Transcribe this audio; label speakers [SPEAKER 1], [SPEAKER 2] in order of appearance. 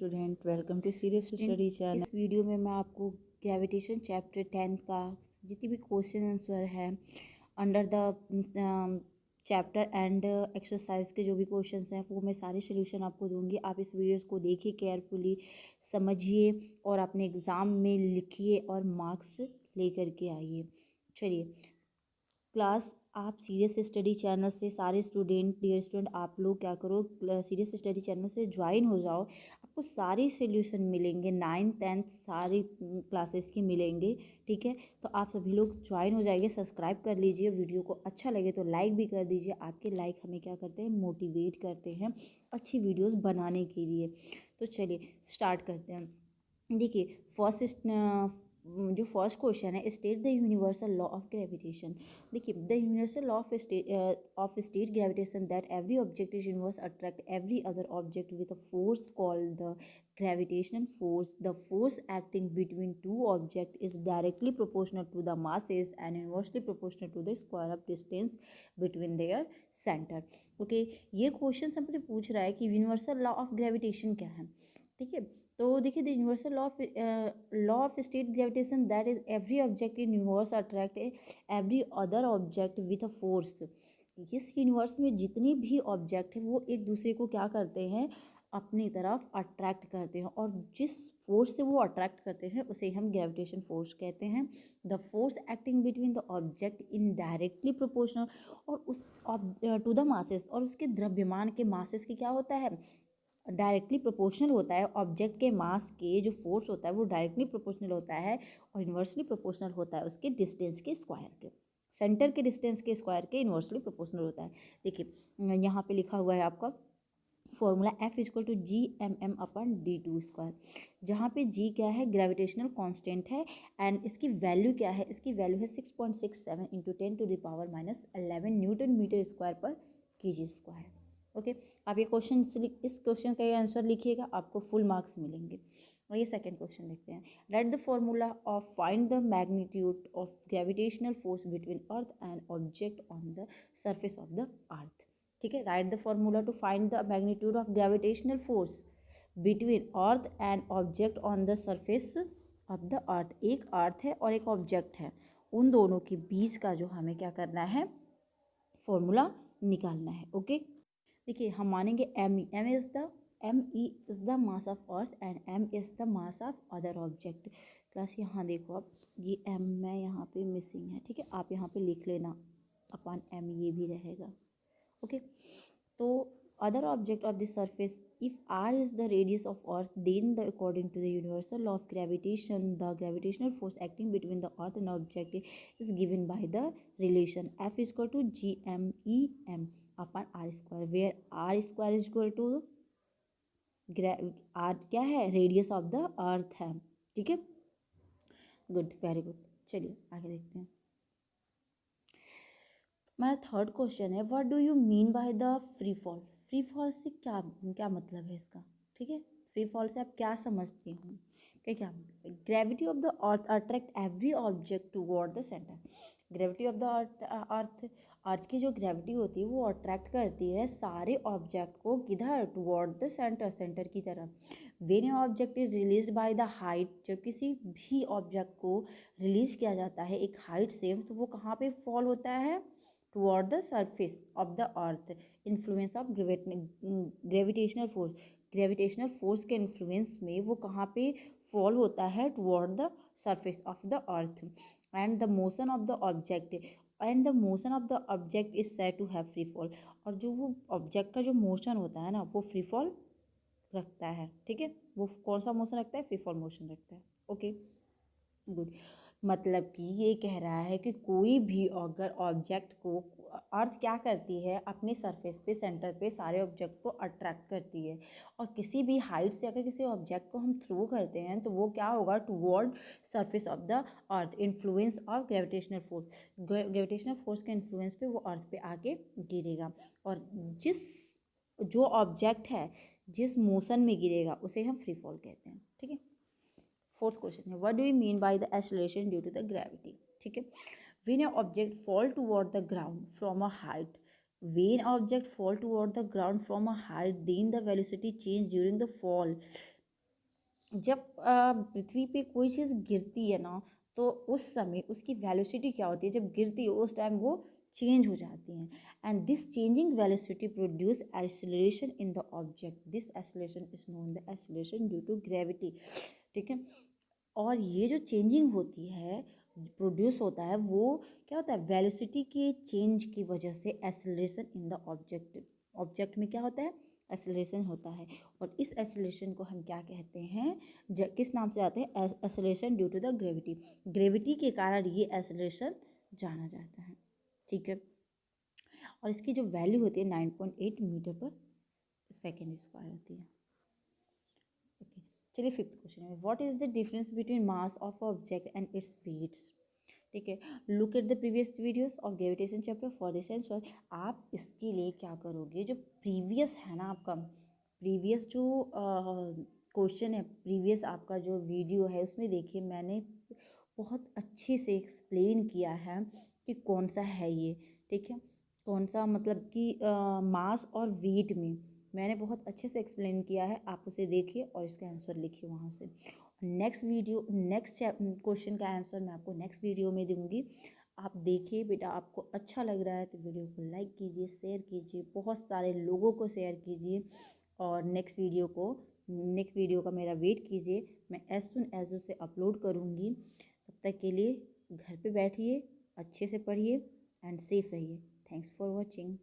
[SPEAKER 1] Student, welcome to serious study channel. इस video में मैं आपको ग्रेविटेशन चैप्टर 10 का जितनी भी क्वेश्चन आंसर है under the chapter and exercise के जो भी क्वेश्चंस हैं वो मैं सारे सोल्यूशन आपको दूंगी। आप इस वीडियोस को देखिए, केयरफुली समझिए और अपने एग्ज़ाम में लिखिए और मार्क्स लेकर के आइए। चलिए क्लास, आप सीरियस स्टडी चैनल से सारे स्टूडेंट, डियर स्टूडेंट, आप लोग क्या करो, सीरियस स्टडी चैनल से ज्वाइन हो जाओ। आपको सारी सोल्यूशन मिलेंगे, 9th 10th सारी क्लासेस की मिलेंगे। ठीक है, तो आप सभी लोग ज्वाइन हो जाइए, सब्सक्राइब कर लीजिए। वीडियो को अच्छा लगे तो लाइक भी कर दीजिए। आपके लाइक हमें क्या करते हैं, मोटिवेट करते हैं अच्छी वीडियोज़ बनाने के लिए। तो चलिए स्टार्ट करते हैं। देखिए जो फर्स्ट क्वेश्चन है, state the universal law of gravitation. देखिए, the universal law of state gravitation that every object is universe attract every other object with a force called the gravitational force. The force acting between two objects is directly proportional to the masses and inversely proportional to the square of distance between their center. Okay, ये question हमसे पूछ रहा है कि universal law of gravitation क्या है। ठीक है, तो देखिए, the universal law of state gravitation that is every object in universe attract every other object with a force. इस यूनिवर्स में जितने भी ऑब्जेक्ट हैं वो एक दूसरे को क्या करते हैं, अपनी तरफ अट्रैक्ट करते हैं, और जिस फोर्स से वो अट्रैक्ट करते हैं उसे हम ग्रेविटेशन फोर्स कहते हैं। The force acting between the object in directly proportional और उस टू द मासेस, और उसके द्रव्यमान के मासेस की क्या होता है, डायरेक्टली प्रोपोर्शनल होता है। ऑब्जेक्ट के मास के जो फोर्स होता है वो डायरेक्टली प्रोपोर्शनल होता है और इन्वर्सली प्रोपोर्शनल होता है उसके डिस्टेंस के स्क्वायर के, सेंटर के डिस्टेंस के स्क्वायर के इन्वर्सली प्रोपोर्शनल होता है। देखिए यहाँ पे लिखा हुआ है आपका formula F equal to G mm/d2², जहाँ पे G क्या है, ग्रेविटेशनल कांस्टेंट है, एंड इसकी वैल्यू क्या है, इसकी वैल्यू है 6.67 × 10⁻11 न्यूटन मीटर स्क्वायर पर kg स्क्वायर। ओके, आप ये क्वेश्चन, इस क्वेश्चन का ये आंसर लिखिएगा, आपको फुल मार्क्स मिलेंगे। और ये सेकंड क्वेश्चन देखते हैं। Write the formula of find the magnitude of gravitational force between earth and object on the surface of the earth. ठीक है, write the formula to find the magnitude of gravitational force between earth and object on the surface of the earth. एक earth है और एक object है, उन दोनों के बीच का जो हमें क्या करना है, फॉर्मूला निकालना है। ओके, देखिए हम मानेंगे M E is the mass of earth and M is the mass of other object. Class यहाँ देखो, आप ये एम में यहाँ पे मिसिंग है। ठीक है, आप यहाँ पे लिख लेना अपन एम, ये भी रहेगा। ओके, तो other object of the surface, if R is the radius of earth, then the according to the universal law of gravitation the gravitational force acting between the earth and object is given by the relation F equal to Gmem/r², where r² is equal to R क्या है, radius of the अर्थ है। ठीक है, good, very good. चलिए आगे देखते हैं। मेरा थर्ड क्वेश्चन है, what do you mean by the free fall. Free fall से क्या क्या मतलब है इसका। ठीक है, फ्री फॉल से आप क्या समझते हो, क्या मतलब, gravity of the earth attract every object toward the centre. Gravity of the अर्थ की जो ग्रेविटी होती है वो अट्रैक्ट करती है सारे ऑब्जेक्ट को किधर, टुवर्ड द सेंटर, सेंटर की तरफ। When A object is release by the height, जब किसी भी ऑब्जेक्ट को रिलीज किया जाता है एक हाइट से, तो वो कहाँ पे फॉल होता है, toward the surface of the earth. Influence of gravitational force, gravitational force के इन्फ्लुएंस में वो कहाँ पे फॉल होता है, toward the surface of the earth. And the motion of the object, and the motion of the object is said to have free fall, और जो वो ऑब्जेक्ट का जो मोशन होता है ना, वो फ्री फॉल रखता है। ठीक है, वो कौन सा मोशन रखता है, फ्री फॉल मोशन रखता है। Okay, good. मतलब कि ये कह रहा है कि कोई भी अगर ऑब्जेक्ट को, अर्थ क्या करती है, अपने सरफेस पे, सेंटर पे सारे ऑब्जेक्ट को अट्रैक्ट करती है, और किसी भी हाइट से अगर किसी ऑब्जेक्ट को हम थ्रो करते हैं तो वो क्या होगा, toward surface of the earth. Influence of gravitational force, gravitational force के इन्फ्लुएंस पे वो अर्थ पे आके गिरेगा, और जिस जो ऑब्जेक्ट है जिस मोशन में गिरेगा उसे हम फ्री फॉल कहते हैं। ठीक है, फोर्थ क्वेश्चन है, what do you mean by the acceleration due to the gravity. ठीक है, when a object fall toward the ground from a height, when object fall toward the ground from a height, then the velocity change during the fall जब पृथ्वी पे कोई चीज़ गिरती है ना, तो उस समय उसकी वेलोसिटी क्या होती है, जब गिरती है उस टाइम वो चेंज हो जाती हैं। And this changing velocity produce acceleration in the object, this acceleration is known the acceleration due to gravity. ठीक है, और ये जो चेंजिंग होती है, प्रोड्यूस होता है, वो क्या होता है, वेलोसिटी के चेंज की वजह से acceleration in the object, object में क्या होता है, एक्सेलरेशन होता है। और इस एक्सेलरेशन को हम क्या कहते हैं, किस नाम से आते हैं, acceleration due to the gravity. Gravity के कारण ये एक्सेलरेशन जाना जाता है। ठीक है, और इसकी जो वैल्यू होती है 9.8 मीटर पर सेकेंड स्क्वायर होती है। ओके, चलिए फिफ्थ क्वेश्चन है, what is the difference between mass of object and its weights. ठीक है, look at the previous videos of gravitation chapter for this answer. आप इसके लिए क्या करोगे, जो प्रीवियस है ना आपका, प्रीवियस जो क्वेश्चन है, प्रीवियस आपका जो वीडियो है, उसमें देखिए मैंने बहुत अच्छे से एक्सप्लेन किया है कि कौन सा है ये। ठीक है, कौन सा मतलब कि मास और वेट में मैंने बहुत अच्छे से एक्सप्लेन किया है, आप उसे देखिए और इसका आंसर लिखिए वहाँ से। नेक्स्ट वीडियो, नेक्स्ट क्वेश्चन का आंसर मैं आपको नेक्स्ट वीडियो में दूंगी। आप देखिए बेटा, आपको अच्छा लग रहा है तो वीडियो को लाइक कीजिए, शेयर कीजिए, बहुत सारे लोगों को शेयर कीजिए, और नेक्स्ट वीडियो का मेरा वेट कीजिए, मैं एज सुन एज उसे अपलोड करूँगी। तब तक के लिए घर पे बैठिए, अच्छे से पढ़िए एंड सेफ रहिए। Thanks for watching.